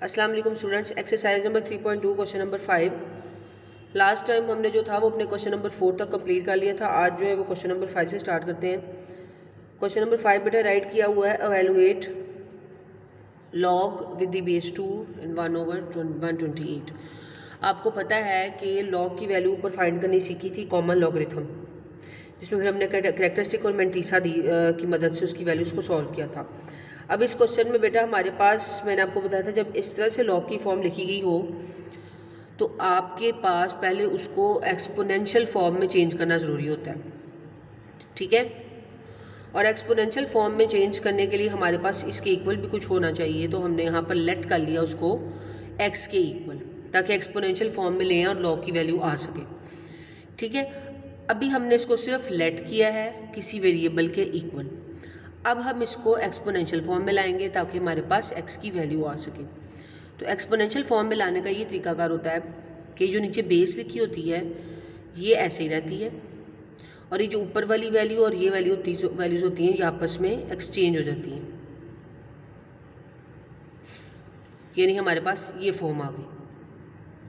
अस्सलाम वालेकुम students. Exercise number 3.2 question number 5। Last time हमने जो था वो अपने क्वेश्चन नंबर 4 तक कंप्लीट कर लिया था। आज जो है वो क्वेश्चन नंबर 5 से स्टार्ट करते हैं। क्वेश्चन नंबर 5 बेटा राइट किया हुआ है, evaluate log with the base 2 इन 1/128। आपको पता है कि लॉग की वैल्यू ऊपर फाइंड करनी सीखी थी कॉमन लॉगरिथम, जिसमें फिर हमने कैरेक्टरिस्टिक और मैंटीसा की मदद से उसकी वैल्यूज़ को सॉल्व किया था। अब इस क्वेश्चन में बेटा हमारे पास, मैंने आपको बताया था, जब इस तरह से लॉग की फॉर्म लिखी गई हो तो आपके पास पहले उसको एक्सपोनेंशियल फॉर्म में चेंज करना ज़रूरी होता है, ठीक है। और एक्सपोनेंशियल फॉर्म में चेंज करने के लिए हमारे पास इसके इक्वल भी कुछ होना चाहिए, तो हमने यहाँ पर लेट कर लिया उसको एक्स के इक्वल, ताकि एक्सपोनेंशियल फॉर्म में लें और लॉग की वैल्यू आ सके, ठीक है। अभी हमने इसको सिर्फ लेट किया है किसी वेरिएबल के इक्वल। अब हम इसको एक्सपोनेंशियल फॉर्म में लाएंगे ताकि हमारे पास एक्स की वैल्यू आ सके। तो एक्सपोनेंशियल फॉर्म में लाने का ये तरीकाकार होता है कि जो नीचे बेस लिखी होती है ये ऐसे ही रहती है, और ये जो ऊपर वाली वैल्यू और ये वैल्यूज़ होती हैं ये आपस में एक्सचेंज हो जाती हैं, यानी हमारे पास ये फॉर्म आ गई।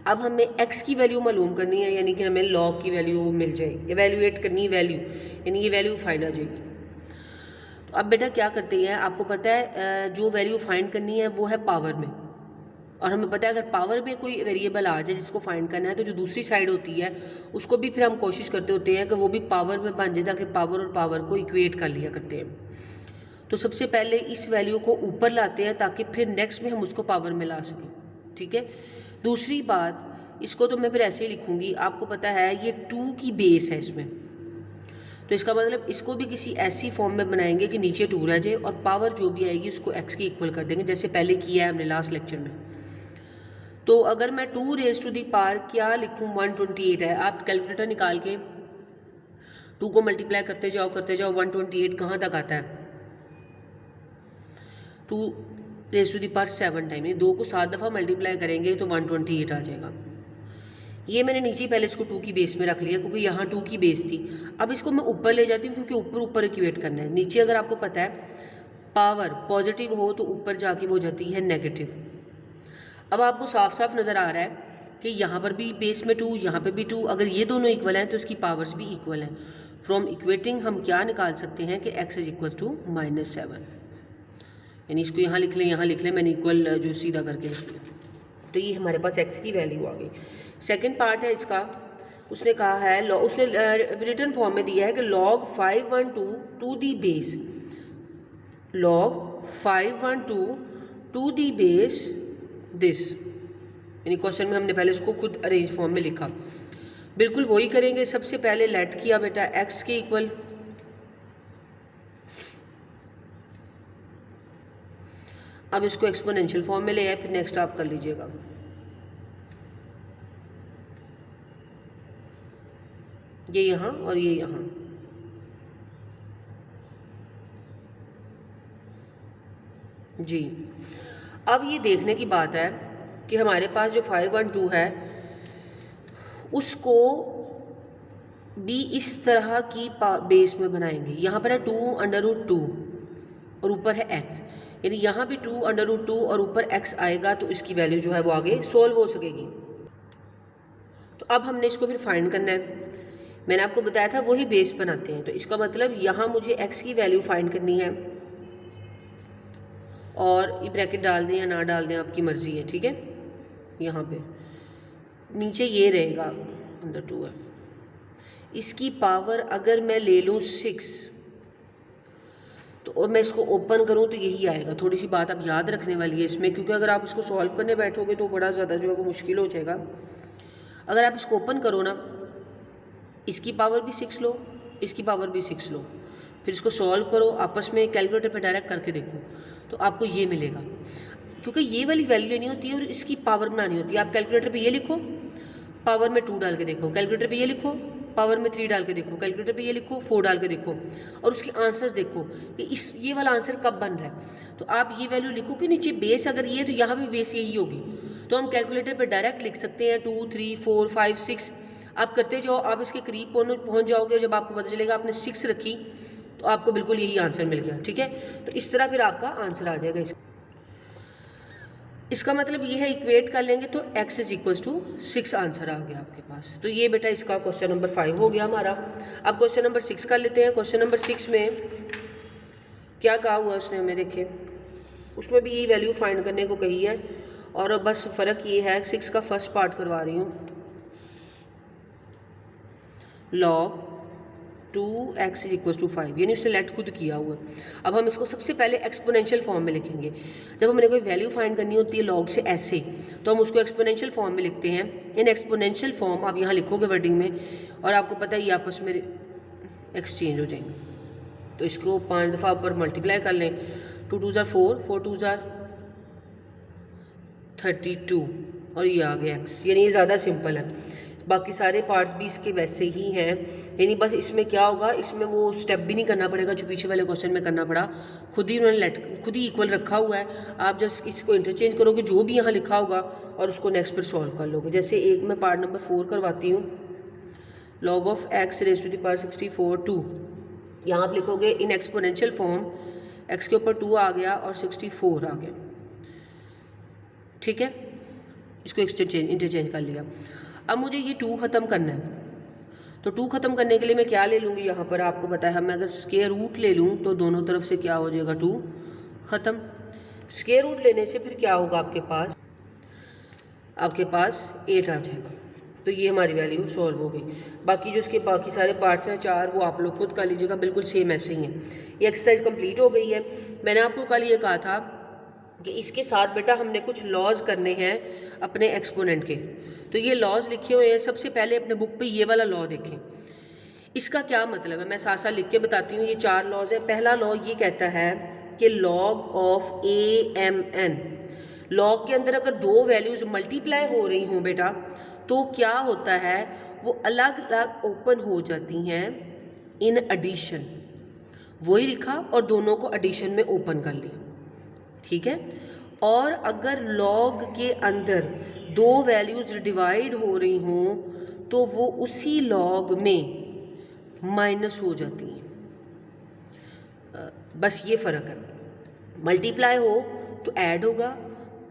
अब हमें एक्स की वैल्यू मालूम करनी है, यानी कि हमें लॉग की वैल्यू मिल जाएगी। एवेल्यूएट करनी है वैल्यू, यानी ये वैल्यू फाइंड आ जाएगी। तो अब बेटा क्या करते हैं, आपको पता है जो वैल्यू फाइंड करनी है वो है पावर में, और हमें पता है अगर पावर में कोई वेरिएबल आ जाए जिसको फाइंड करना है तो जो दूसरी साइड होती है उसको भी फिर हम कोशिश करते होते हैं कि वो भी पावर में बन जाए, ताकि पावर और पावर को इक्वेट कर लिया करते हैं। तो सबसे पहले इस वैल्यू को ऊपर लाते हैं ताकि फिर नेक्स्ट में हम उसको पावर में ला सकें, ठीक है। दूसरी बात, इसको तो मैं फिर ऐसे ही लिखूँगी, आपको पता है ये 2 की बेस है इसमें, तो इसका मतलब इसको भी किसी ऐसी फॉर्म में बनाएंगे कि नीचे 2 रह जाए और पावर जो भी आएगी उसको x के इक्वल कर देंगे, जैसे पहले किया है हमने लास्ट लेक्चर में। तो अगर मैं 2 रेज़ टू दी पावर क्या लिखूँ, 128 है, आप कैलकुलेटर निकाल के 2 को मल्टीप्लाई करते जाओ 128 कहाँ तक आता है, 2 raise to the power 7 time, यानी 2 को 7 दफ़ा मल्टीप्लाई करेंगे तो 128 आ जाएगा। ये मैंने नीचे पहले इसको 2 की बेस में रख लिया क्योंकि यहाँ 2 की बेस थी। अब इसको मैं ऊपर ले जाती हूँ क्योंकि ऊपर ऊपर इक्वेट करना है। नीचे अगर आपको पता है पावर पॉजिटिव हो तो ऊपर जाके वो जाती है नेगेटिव। अब आपको साफ साफ नज़र आ रहा है कि यहाँ पर भी बेस में 2, यहाँ पे भी 2, अगर ये दोनों इक्वल हैं तो इसकी पावर्स भी इक्वल हैं। फ्रॉम इक्वेटिंग हम क्या निकाल सकते हैं कि x इज इक्वल टू -7, यानी इसको यहाँ लिख लें, यहाँ लिख लें, मैंने इक्वल जो सीधा करके लिख लिया, तो ये हमारे पास x की वैल्यू आ गई। सेकंड पार्ट है इसका, उसने कहा है, उसने रिटर्न फॉर्म में दिया है कि log 512 to the base, log 512 to the base this, यानी क्वेश्चन में हमने पहले इसको खुद अरेंज फॉर्म में लिखा। बिल्कुल वही करेंगे, सबसे पहले लेट किया बेटा x के इक्वल, अब इसको एक्सपोनेंशियल फॉर्म में ले आए, फिर नेक्स्ट आप कर लीजिएगा। ये यहाँ और ये यहाँ, जी। अब ये देखने की बात है कि हमारे पास जो 512 है उसको भी इस तरह की बेस में बनाएंगे। यहाँ पर है 2√2 और ऊपर है x, यानी यहाँ भी 2√2 और ऊपर x आएगा तो इसकी वैल्यू जो है वो आगे सोल्व हो सकेगी। तो अब हमने इसको फिर फाइंड करना है, मैंने आपको बताया था वही बेस बनाते हैं, तो इसका मतलब यहाँ मुझे x की वैल्यू फाइंड करनी है, और ये ब्रैकेट डाल दें या ना डाल दें आपकी मर्ज़ी है, ठीक है। यहाँ पे नीचे ये रहेगा, अंदर 2 है, इसकी पावर अगर मैं ले लूँ 6 तो और मैं इसको ओपन करूँ तो यही आएगा। थोड़ी सी बात अब याद रखने वाली है इसमें, क्योंकि अगर आप इसको सॉल्व करने बैठोगे तो बड़ा ज़्यादा जो है वो मुश्किल हो जाएगा। अगर आप इसको ओपन करो ना, इसकी पावर भी 6 लो, इसकी पावर भी 6 लो, फिर इसको सॉल्व करो, आपस में कैलकुलेटर पे डायरेक्ट करके देखो तो आपको ये मिलेगा, क्योंकि ये वाली वैल्यू लेनी होती है और इसकी पावर बनानी होती है। आप कैलकुलेटर पे ये लिखो, पावर में 2 डाल के देखो, कैलकुलेटर पे ये लिखो, पावर में 3 डाल के देखो, कैलकुलेटर पे ये लिखो, 4 डाल के देखो, और उसके आंसर्स देखो कि ये वाला आंसर कब बन रहा है। तो आप ये वैल्यू लिखो कि नीचे बेस अगर ये तो यहाँ भी बेस यही होगी, तो हम कैलकुलेटर पर डायरेक्ट लिख सकते हैं 2, 3, 4, 5, 6। आप करते जाओ, आप इसके करीब पहुँच जाओगे, जब आपको पता चलेगा आपने 6 रखी तो आपको बिल्कुल यही आंसर मिल गया, ठीक है। तो इस तरह फिर आपका आंसर आ जाएगा इसका। इसका मतलब ये है इक्वेट कर लेंगे तो x is equals to 6 answer आ गया आपके पास। तो ये बेटा इसका क्वेश्चन नंबर 5 हो गया हमारा। अब क्वेश्चन नंबर 6 कर लेते हैं। क्वेश्चन नंबर 6 में क्या कहा हुआ उसने हमें, देखें उसमें भी यही वैल्यू फाइंड करने को कही है, और बस फ़र्क ये है 6 का फर्स्ट पार्ट करवा रही हूँ, log 2x is equal to 5, यानी उसने लेट खुद किया हुआ है। अब हम इसको सबसे पहले एक्सपोनेंशियल फॉर्म में लिखेंगे। जब हमने कोई वैल्यू फाइंड करनी होती है log से ऐसे, तो हम उसको एक्सपोनेंशियल फॉर्म में लिखते हैं। इन एक्सपोनेंशियल फॉर्म आप यहाँ लिखोगे वर्डिंग में, और आपको पता है ये आपस में एक्सचेंज हो जाएंगे। तो इसको 5 दफ़ा ऊपर मल्टीप्लाई कर लें, 2 2 ज़ार 4, 4 2 ज़ार 32, और ये आ गया x, यानी ये ज़्यादा सिंपल है। बाकी सारे पार्ट्स भी इसके वैसे ही हैं, यानी बस इसमें क्या होगा, इसमें वो स्टेप भी नहीं करना पड़ेगा जो पीछे वाले क्वेश्चन में करना पड़ा। खुद ही उन्होंने खुद ही इक्वल रखा हुआ है। आप जब इसको इंटरचेंज करोगे जो भी यहाँ लिखा होगा और उसको नेक्स्ट पर सॉल्व कर लोगे। जैसे एक मैं पार्ट नंबर 4 करवाती हूँ, log of x raise to the power 64 2, यहाँ आप लिखोगे इन एक्सपोनेंशियल फॉर्म, x के ऊपर 2 आ गया और 64 आ गया, ठीक है। इसको इंटरचेंज कर लिया। अब मुझे ये 2 ख़त्म करना है, तो 2 ख़त्म करने के लिए मैं क्या ले लूँगी, यहाँ पर आपको पता है मैं अगर स्क्वायर रूट ले लूँ तो दोनों तरफ से क्या हो जाएगा, 2 ख़त्म। स्क्वायर रूट लेने से फिर क्या होगा, आपके पास 8 आ जाएगा। तो ये हमारी वैल्यू सॉल्व हो गई। बाकी जो इसके बाकी सारे पार्ट्स हैं 4, वो आप लोग खुद कर लीजिएगा, बिल्कुल सेम ऐसे ही हैं। ये एक्सरसाइज कंप्लीट हो गई है। मैंने आपको कल ये कहा था कि इसके साथ बेटा हमने कुछ लॉज करने हैं अपने एक्सपोनेंट के। तो ये लॉज लिखे हुए हैं। सबसे पहले अपने बुक पे ये वाला लॉ देखें, इसका क्या मतलब है, मैं साथ साथ लिख के बताती हूँ। ये 4 लॉज है। पहला लॉ ये कहता है कि लॉग ऑफ AMN, लॉग के अंदर अगर 2 वैल्यूज़ मल्टीप्लाई हो रही हों बेटा, तो क्या होता है, वो अलग अलग ओपन हो जाती हैं इन एडिशन। वही लिखा और दोनों को एडिशन में ओपन कर लिया, ठीक है। और अगर लॉग के अंदर 2 वैल्यूज़ डिवाइड हो रही हों तो वो उसी लॉग में माइनस हो जाती हैं। बस ये फ़र्क है। मल्टीप्लाई हो तो ऐड होगा,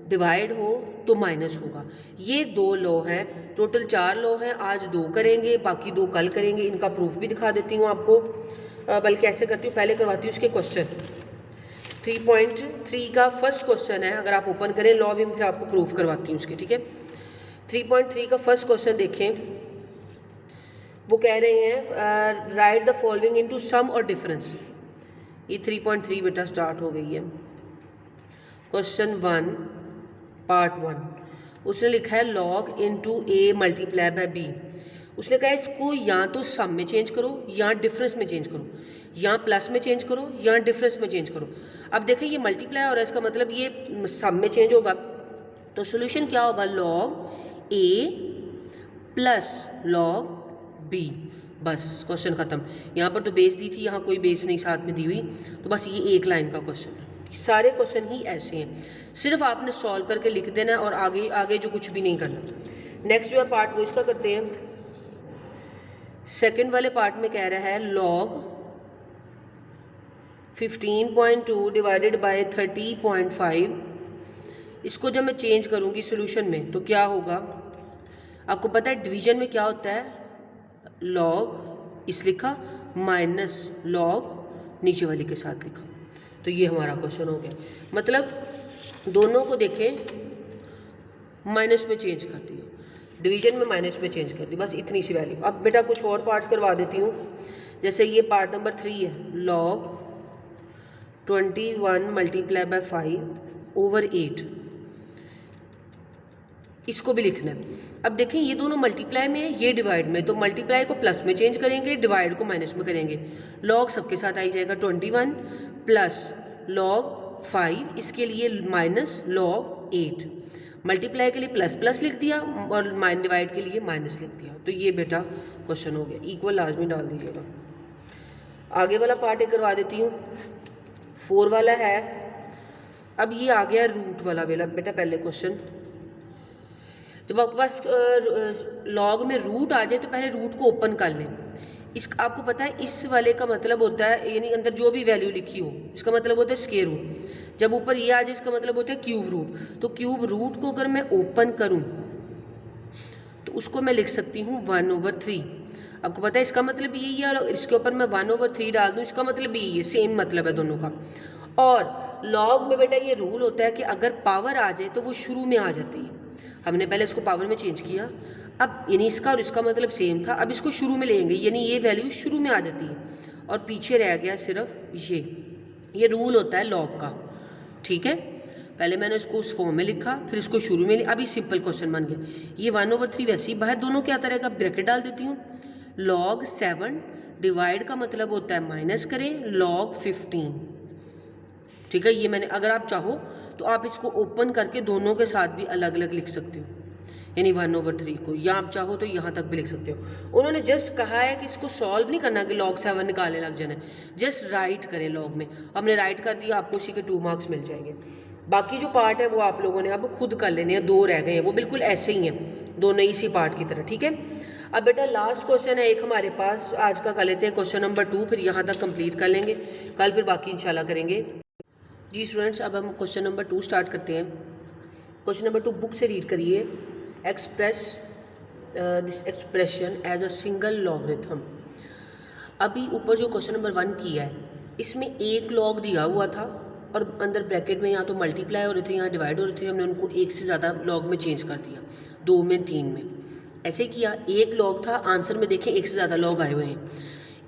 डिवाइड हो तो माइनस होगा। ये 2 लॉ हैं। टोटल 4 लॉ हैं। आज 2 करेंगे, बाकी 2 कल करेंगे। इनका प्रूफ भी दिखा देती हूँ आपको, बल्कि ऐसे करती हूँ, पहले करवाती हूँ इसके क्वेश्चन। 3.3 का फर्स्ट क्वेश्चन है, अगर आप ओपन करें लॉ भी, फिर आपको प्रूफ करवाती हूँ उसके, ठीक है। 3.3 का फर्स्ट क्वेश्चन देखें। वो कह रहे हैं right the following into some और डिफरेंस। ये 3.3 बेटा स्टार्ट हो गई है। क्वेश्चन 1 पार्ट 1 उसने लिखा है log into A multiply by B। उसने कहा इसको या तो सम में चेंज करो या डिफरेंस में चेंज करो, या प्लस में चेंज करो या डिफरेंस में चेंज करो। अब देखें ये मल्टीप्लाई हो रहा है, इसका मतलब ये सम में चेंज होगा। तो सोल्यूशन क्या होगा, log A plus log B। बस क्वेश्चन ख़त्म। यहाँ पर तो बेस दी थी, यहाँ कोई बेस नहीं साथ में दी हुई, तो बस ये एक लाइन का क्वेश्चन है। सारे क्वेश्चन ही ऐसे हैं, सिर्फ आपने सॉल्व करके लिख देना और आगे आगे जो कुछ भी नहीं करना। नेक्स्ट जो है पार्ट वो इसका करते हैं। सेकंड वाले पार्ट में कह रहा है लॉग 15.2 डिवाइडेड बाय 30.5। इसको जब मैं चेंज करूँगी सॉल्यूशन में तो क्या होगा, आपको पता है डिवीजन में क्या होता है, लॉग इस लिखा माइनस लॉग नीचे वाले के साथ लिखा। तो ये हमारा क्वेश्चन हो गया। मतलब दोनों को देखें, माइनस में चेंज कर दिया, डिवीजन में माइनस में चेंज कर दी, बस इतनी सी वैल्यू। अब बेटा कुछ और पार्ट्स करवा देती हूँ। जैसे ये पार्ट नंबर 3 है, लॉग 21 मल्टीप्लाई बाय 5 ओवर 8। इसको भी लिखना है। अब देखें ये दोनों मल्टीप्लाई में है, ये डिवाइड में, तो मल्टीप्लाई को प्लस में चेंज करेंगे, डिवाइड को माइनस में करेंगे। लॉग सबके साथ आई जाएगा 21 प्लस लॉग 5, इसके लिए माइनस लॉग 8। मल्टीप्लाई के लिए प्लस प्लस लिख दिया और डिवाइड के लिए माइनस लिख दिया। तो ये बेटा क्वेश्चन हो गया। इक्वल लाजमी डाल दीजिएगा। आगे वाला पार्ट एक करवा देती हूँ। 4 वाला है। अब ये आ गया रूट वाला बेटा पहले क्वेश्चन। जब आपके पास लॉग में रूट आ जाए तो पहले रूट को ओपन कर लें। आपको पता है इस वाले का मतलब होता है, यानी अंदर जो भी वैल्यू लिखी हो, इसका मतलब होता है स्क्वायर रूट। जब ऊपर ये आ जाए इसका मतलब होता है क्यूब रूट। तो क्यूब रूट को अगर मैं ओपन करूँ तो उसको मैं लिख सकती हूँ 1/3। आपको पता है इसका मतलब यही है, और इसके ऊपर मैं 1/3 डाल दूँ, इसका मतलब यही है, सेम मतलब है दोनों का। और लॉग में बेटा ये रूल होता है कि अगर पावर आ जाए तो वो शुरू में आ जाती है। हमने पहले इसको पावर में चेंज किया, अब यानी इसका और इसका मतलब सेम था, अब इसको शुरू में लेंगे, यानी ये वैल्यू शुरू में आ जाती है और पीछे रह गया सिर्फ ये रूल होता है लॉग का। ठीक है, पहले मैंने इसको उस फॉर्म में लिखा, फिर इसको शुरू में लिखा, अभी सिंपल क्वेश्चन बन गया। ये 1/3 वैसे ही बाहर दोनों क्या तरह का ब्रैकेट डाल देती हूँ। log 7 डिवाइड का मतलब होता है माइनस करें log 15। ठीक है, ये मैंने, अगर आप चाहो तो आप इसको ओपन करके दोनों के साथ भी अलग अलग लिख सकते हो, यानी 1/3 को, या आप चाहो तो यहाँ तक भी लिख सकते हो। उन्होंने जस्ट कहा है कि इसको सॉल्व नहीं करना कि log 7 निकालने लग जाना है, जस्ट राइट करें लॉग में। हमने राइट कर दिया, आपको उसी के 2 मार्क्स मिल जाएंगे। बाकी जो पार्ट है वो आप लोगों ने अब खुद कर लेने हैं, 2 रह गए हैं, वो बिल्कुल ऐसे ही हैं, दोनों इसी पार्ट की तरह। ठीक है, अब बेटा लास्ट क्वेश्चन है एक हमारे पास, आज का कर लेते हैं क्वेश्चन नंबर 2, फिर यहाँ तक कंप्लीट कर लेंगे, कल फिर बाकी इंशाल्लाह करेंगे। जी स्टूडेंट्स, अब हम क्वेश्चन नंबर 2 स्टार्ट करते हैं। क्वेश्चन नंबर 2 बुक से रीड करिए। Express this expression as a single logarithm. अभी ऊपर जो क्वेश्चन नंबर 1 किया है इसमें एक लॉग दिया हुआ था और अंदर ब्रैकेट में यहाँ तो मल्टीप्लाई हो रहे थे, यहाँ डिवाइड हो रहे थे, हमने उनको एक से ज़्यादा लॉग में चेंज कर दिया, 2 में 3 में ऐसे किया। एक लॉग था, आंसर में देखें एक से ज़्यादा लॉग आए हुए हैं,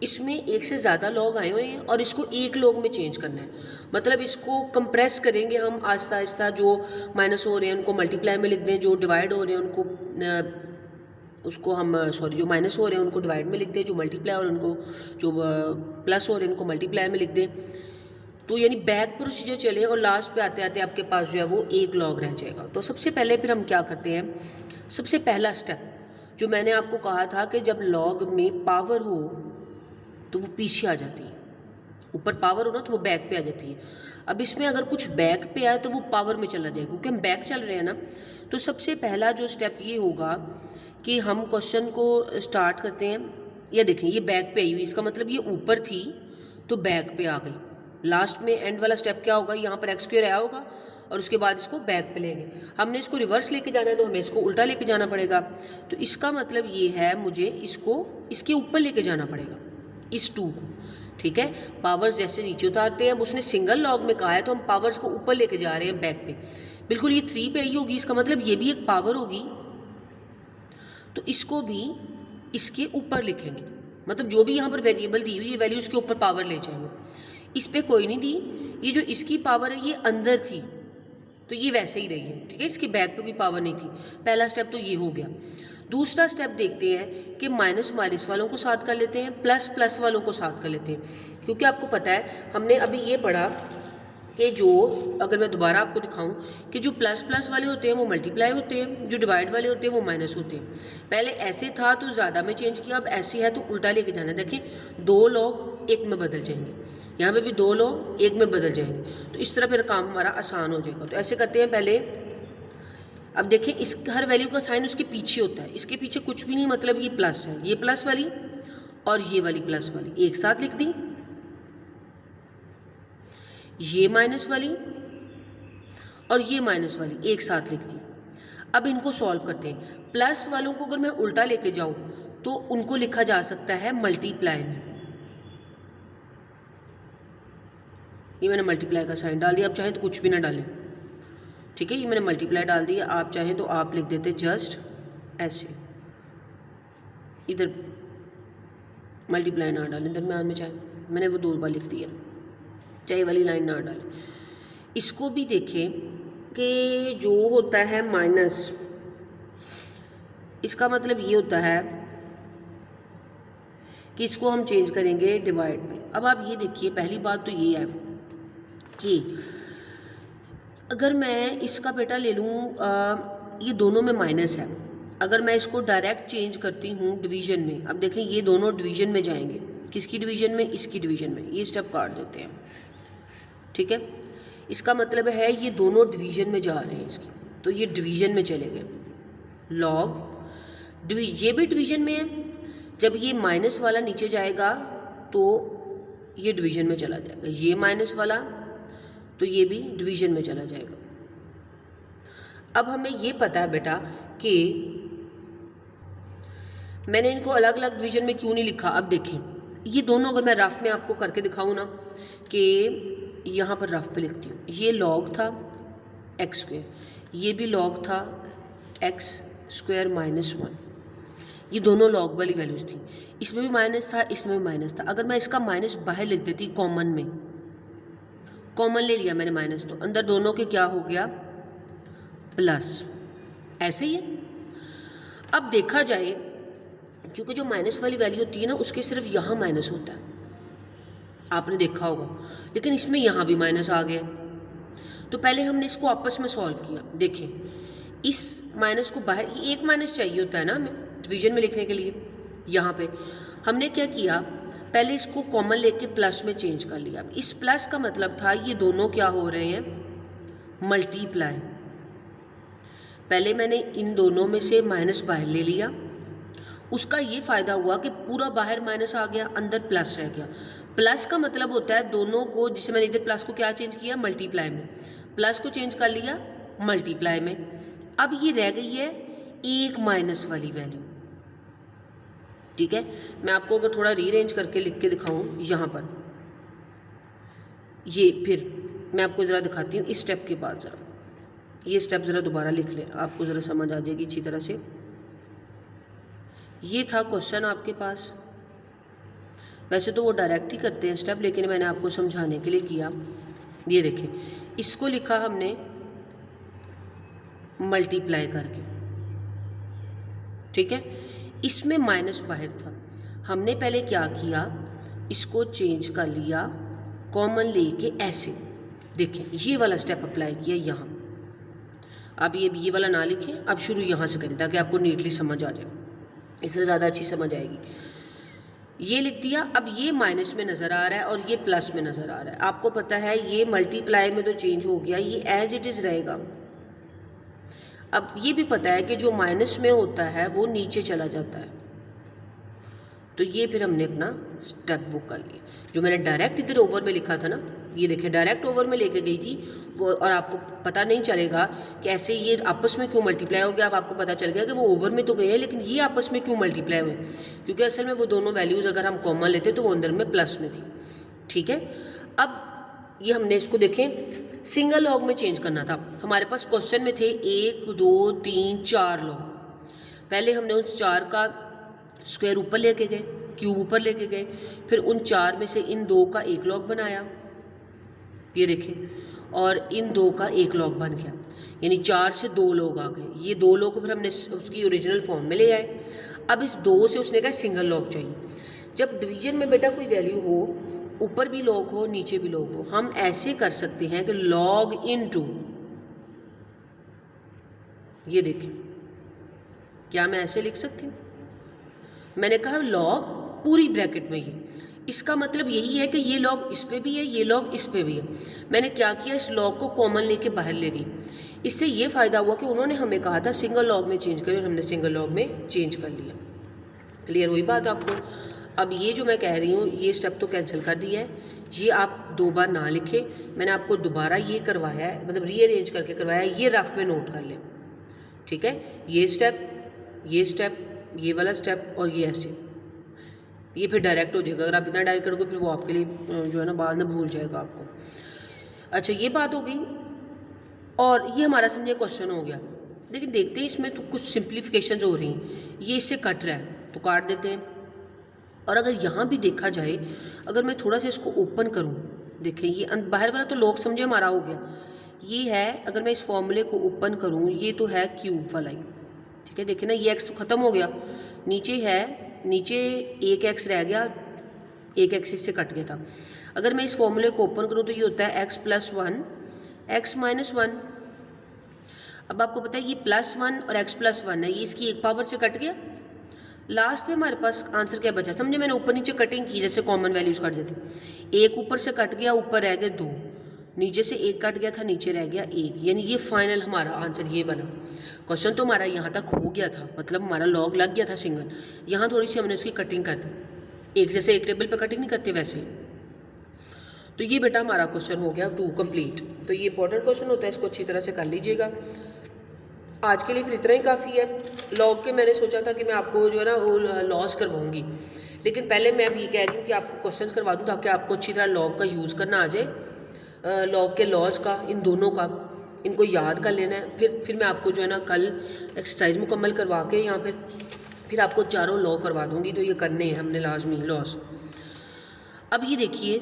इसमें एक से ज़्यादा लॉग आए हुए हैं और इसको एक लॉग में चेंज करना है। मतलब इसको कंप्रेस करेंगे हम आहिस्ता आहिस्ता, जो माइनस हो रहे हैं उनको मल्टीप्लाई में लिख दें, जो डिवाइड हो रहे हैं उनको उसको हम जो माइनस हो रहे हैं उनको डिवाइड में लिख दें, जो मल्टीप्लाई हो रहे हैं उनको, जो प्लस हो रहे हैं उनको मल्टीप्लाई में लिख दें। तो यानी बैक प्रोसीजर चले और लास्ट पे आते आते आपके पास जो है वो एक लॉग रह जाएगा। तो सबसे पहले फिर हम क्या करते हैं, सबसे पहला स्टेप जो मैंने आपको कहा था कि जब लॉग में पावर हो तो वो पीछे आ जाती है, ऊपर पावर हो ना तो वो बैक पे आ जाती है। अब इसमें अगर कुछ बैक पे आए तो वो पावर में चला जाएगा, क्योंकि हम बैक चल रहे हैं ना। तो सबसे पहला जो स्टेप ये होगा कि हम क्वेश्चन को स्टार्ट करते हैं। ये देखें ये बैक पे आई हुई, इसका मतलब ये ऊपर थी तो बैक पे आ गई। लास्ट में एंड वाला स्टेप क्या होगा, यहाँ पर x² आया होगा और उसके बाद इसको बैक पे लेंगे। हमने इसको रिवर्स लेके जाना है तो हमें इसको उल्टा लेके जाना पड़ेगा। तो इसका मतलब ये है मुझे इसको इसके ऊपर लेके जाना पड़ेगा, इस 2 को। ठीक है, पावर्स जैसे नीचे उतारते हैं, अब उसने सिंगल लॉग में कहा है तो हम पावर्स को ऊपर लेके जा रहे हैं बैक पे। बिल्कुल ये 3 पे आई होगी, इसका मतलब ये भी एक पावर होगी, तो इसको भी इसके ऊपर लिखेंगे। मतलब जो भी यहाँ पर वेरिएबल दी हुई है वैल्यू उसके ऊपर पावर ले जाएंगे। इस पर कोई नहीं दी, ये जो इसकी पावर है ये अंदर थी तो ये वैसे ही रही है। ठीक है, इसकी बैक पे कोई पावर नहीं थी। पहला स्टेप तो ये हो गया। दूसरा स्टेप देखते हैं कि माइनस माइनस वालों को साथ कर लेते हैं, प्लस प्लस वालों को साथ कर लेते हैं। क्योंकि आपको पता है हमने अभी ये पढ़ा कि जो, अगर मैं दोबारा आपको दिखाऊं कि जो प्लस प्लस वाले होते हैं वो मल्टीप्लाई होते हैं, जो डिवाइड वाले होते हैं वो माइनस होते हैं। पहले ऐसे था तो ज़्यादा में चेंज किया, अब ऐसे है तो उल्टा लेके जाना। देखें 2 लॉग 1 में बदल जाएंगे, यहाँ पे भी 2 लॉग 1 में बदल जाएंगे, तो इस तरह फिर काम हमारा आसान हो जाएगा। तो ऐसे करते हैं पहले। अब देखें इस हर वैल्यू का साइन उसके पीछे होता है, इसके पीछे कुछ भी नहीं, मतलब ये प्लस है, ये प्लस वाली और ये वाली प्लस वाली एक साथ लिख दी, ये माइनस वाली और ये माइनस वाली एक साथ लिख दी। अब इनको सॉल्व करते हैं। प्लस वालों को अगर मैं उल्टा लेके जाऊं तो उनको लिखा जा सकता है मल्टीप्लाई में। ये मैंने मल्टीप्लाई का साइन डाल दिया, आप चाहें तो कुछ भी ना डालें। ठीक है, ये मैंने मल्टीप्लाई डाल दिया, आप चाहें तो आप लिख देते जस्ट ऐसे, इधर मल्टीप्लाई ना डालें दरम्यान में, चाहे मैंने वो 2 बार लिख दिया, चाहे वाली लाइन ना डालें। इसको भी देखें कि जो होता है माइनस, इसका मतलब ये होता है कि इसको हम चेंज करेंगे डिवाइड में। अब आप ये देखिए, पहली बात तो ये है कि अगर मैं इसका बेटा ले लूँ, ये दोनों में माइनस है, अगर मैं इसको डायरेक्ट चेंज करती हूँ डिवीज़न में, अब देखें ये दोनों डिवीज़न में जाएंगे, किसकी डिवीज़न में, इसकी डिवीज़न में, ये स्टेप काट देते हैं। ठीक है, इसका मतलब है ये दोनों डिवीज़न में जा रहे हैं इसकी, तो ये डिवीज़न में चले गए। लॉग ये भी डिवीज़न में है, जब ये माइनस वाला नीचे जाएगा तो ये डिवीज़न में चला जाएगा, ये माइनस वाला तो ये भी डिवीजन में चला जाएगा। अब हमें ये पता है बेटा कि मैंने इनको अलग अलग डिवीजन में क्यों नहीं लिखा। अब देखें, ये दोनों अगर मैं रफ में आपको करके दिखाऊँ ना, कि यहाँ पर रफ पे लिखती हूँ, ये लॉग था एक्स स्क्वायर, ये भी लॉग था एक्स स्क्वायर -1, ये दोनों लॉग वाली वैल्यूज़ थी। इसमें भी माइनस था, इसमें भी माइनस था। अगर मैं इसका माइनस बाहर लिख देती कॉमन में, कॉमन ले लिया मैंने माइनस, तो अंदर दोनों के क्या हो गया प्लस, ऐसे ही है। अब देखा जाए, क्योंकि जो माइनस वाली वैल्यू होती है ना, उसके सिर्फ यहाँ माइनस होता है, आपने देखा होगा, लेकिन इसमें यहाँ भी माइनस आ गया। तो पहले हमने इसको आपस में सॉल्व किया। देखें, इस माइनस को बाहर, ये एक माइनस चाहिए होता है ना हमें डिवीजन में लिखने के लिए। यहाँ पे हमने क्या किया, पहले इसको कॉमन लेके प्लस में चेंज कर लिया। इस प्लस का मतलब था ये दोनों क्या हो रहे हैं मल्टीप्लाई। पहले मैंने इन दोनों में से माइनस बाहर ले लिया, उसका ये फ़ायदा हुआ कि पूरा बाहर माइनस आ गया, अंदर प्लस रह गया। प्लस का मतलब होता है दोनों को, जिसे मैंने इधर प्लस को क्या चेंज किया मल्टीप्लाई में, प्लस को चेंज कर लिया मल्टीप्लाई में। अब ये रह गई है एक माइनस वाली वैल्यू, ठीक है। मैं आपको अगर थोड़ा रीअरेंज करके लिख के दिखाऊं यहाँ पर, ये फिर मैं आपको ज़रा दिखाती हूँ इस स्टेप के बाद। ज़रा ये स्टेप ज़रा दोबारा लिख लें, आपको ज़रा समझ आ जाएगी अच्छी तरह से। ये था क्वेश्चन आपके पास, वैसे तो वो डायरेक्ट ही करते हैं स्टेप, लेकिन मैंने आपको समझाने के लिए किया। ये देखें, इसको लिखा हमने मल्टीप्लाई करके, ठीक है। इसमें माइनस बाहर था, हमने पहले क्या किया, इसको चेंज कर लिया कॉमन लेके ऐसे। देखें, ये वाला स्टेप अप्लाई किया यहाँ। अब ये वाला ना लिखें, अब शुरू यहाँ से करें ताकि आपको नीटली समझ आ जाए, इससे ज़्यादा अच्छी समझ आएगी। ये लिख दिया, अब ये माइनस में नज़र आ रहा है और ये प्लस में नज़र आ रहा है। आपको पता है ये मल्टीप्लाई में तो चेंज हो गया, ये एज इट इज़ रहेगा। अब ये भी पता है कि जो माइनस में होता है वो नीचे चला जाता है, तो ये फिर हमने अपना स्टेप वो कर लिया। जो मैंने डायरेक्ट इधर ओवर में लिखा था ना, ये देखें डायरेक्ट ओवर में लेके गई थी वो, और आपको पता नहीं चलेगा कि ऐसे ये आपस में क्यों मल्टीप्लाई हो गया। अब आपको पता चल गया कि वो ओवर में तो गए हैं, लेकिन ये आपस में क्यों मल्टीप्लाई हुए, क्योंकि असल में वो दोनों वैल्यूज़ अगर हम कॉमन लेते तो वो अंदर में प्लस में थी, ठीक है। अब ये हमने इसको देखें सिंगल लॉग में चेंज करना था। हमारे पास क्वेश्चन में थे 1 2 3 4 लॉग। पहले हमने उस 4 का स्क्वायर ऊपर लेके गए, क्यूब ऊपर लेके गए, फिर उन 4 में से इन 2 का एक लॉग बनाया, ये देखें, और इन 2 का एक लॉग बन गया, यानी 4 से 2 लॉग आ गए। ये 2 लॉग को फिर हमने उसकी ओरिजिनल फॉर्म में ले आए। अब इस 2 से उसने कहा सिंगल लॉग चाहिए। जब डिवीजन में बेटा कोई वैल्यू हो, ऊपर भी लॉग हो नीचे भी लॉग हो, हम ऐसे कर सकते हैं कि लॉग इनटू, ये देखें, क्या मैं ऐसे लिख सकती हूँ, मैंने कहा लॉग पूरी ब्रैकेट में, ये इसका मतलब यही है कि ये लॉग इस पे भी है, ये लॉग इस पे भी है। मैंने क्या किया, इस लॉग को कॉमन लेके बाहर ले गई। इससे ये फ़ायदा हुआ कि उन्होंने हमें कहा था सिंगल लॉग में चेंज करें और हमने सिंगल लॉग में चेंज कर लिया। क्लियर हुई बात आपको। अब ये जो मैं कह रही हूँ ये स्टेप तो कैंसिल कर दिया है, ये आप 2 बार ना लिखें, मैंने आपको दोबारा ये करवाया है, मतलब रीअरेंज करके करवाया है, ये रफ में नोट कर लें, ठीक है। ये स्टेप, ये स्टेप, ये वाला स्टेप और ये ऐसे, ये फिर डायरेक्ट हो जाएगा। अगर आप इतना डायरेक्ट करोगे फिर वो आपके लिए जो है ना बाद में भूल जाएगा आपको। अच्छा, ये बात हो गई, और ये हमारा समझिए क्वेश्चन हो गया। लेकिन देखते हैं इसमें तो कुछ सिंप्लीफिकेशन हो रही हैं, ये इससे कट रहा है तो काट देते हैं। और अगर यहाँ भी देखा जाए, अगर मैं थोड़ा सा इसको ओपन करूँ, देखें ये बाहर वाला तो लोग समझे हमारा हो गया, ये है, अगर मैं इस फॉर्मूले को ओपन करूँ, ये तो है क्यूब वाला ही, ठीक है। देखें ना, ये एक्स ख़त्म हो गया, नीचे है, नीचे एक एक्स रह गया, एक एक्स इससे कट गया था। अगर मैं इस फॉर्मूले को ओपन करूँ तो ये होता है x + 1 x - 1। अब आपको पता है ये +1 और x + 1 है, ये इसकी एक पावर से कट गया। लास्ट पे हमारे पास आंसर क्या बचा, समझे, मैंने ऊपर नीचे कटिंग की जैसे कॉमन वैल्यूज काट देते। एक ऊपर से कट गया, ऊपर रह गए 2, नीचे से एक कट गया था, नीचे रह गया 1, यानी ये फाइनल हमारा आंसर ये बना। क्वेश्चन तो हमारा यहाँ तक हो गया था, मतलब हमारा लॉग लग गया था सिंगल, यहाँ थोड़ी सी हमने उसकी कटिंग कर दी, एक जैसे एक टेबल पे कटिंग नहीं करते वैसे। तो ये बेटा हमारा क्वेश्चन हो गया 2 कंप्लीट। तो ये इंपॉर्टेंट क्वेश्चन होता है, इसको अच्छी तरह से कर लीजिएगा। आज के लिए फिर इतना ही काफ़ी है। लॉग के मैंने सोचा था कि मैं आपको जो है ना वो लॉस करवाऊँगी, लेकिन पहले मैं अब ये कह रही हूँ कि आपको क्वेश्चंस करवा दूँ ताकि आपको अच्छी तरह लॉग का यूज़ करना आ जाए। लॉग के लॉज का, इन दोनों का, इनको याद कर लेना है। फिर मैं आपको जो है ना कल एक्सरसाइज मुकम्मल करवा के या फिर आपको चारों लॉ करवा दूँगी। तो ये करने हैं हमने लाजमी लॉस। अब ये देखिए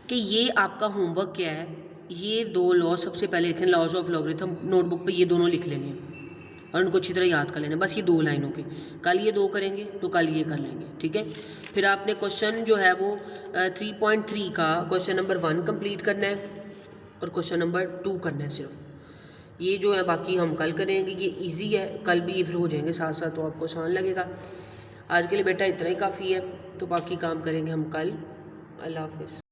कि ये आपका होमवर्क क्या है। ये 2 लॉ सबसे पहले लिखें, लॉज ऑफ लॉगरिथम। नोटबुक पे ये दोनों लिख लेंगे और उनको अच्छी तरह याद कर लेना, बस ये 2 लाइनों के। कल ये 2 करेंगे तो कल ये कर लेंगे, ठीक है। फिर आपने क्वेश्चन जो है वो 3.3 का क्वेश्चन नंबर 1 कंप्लीट करना है और क्वेश्चन नंबर 2 करना है सिर्फ। ये जो है बाकी हम कल करेंगे। ये इजी है, कल भी ये फिर हो जाएंगे साथ साथ, तो आपको आसान लगेगा। आज के लिए बेटा इतना ही काफ़ी है, तो बाकी काम करेंगे हम कल। अल्लाह हाफिज़।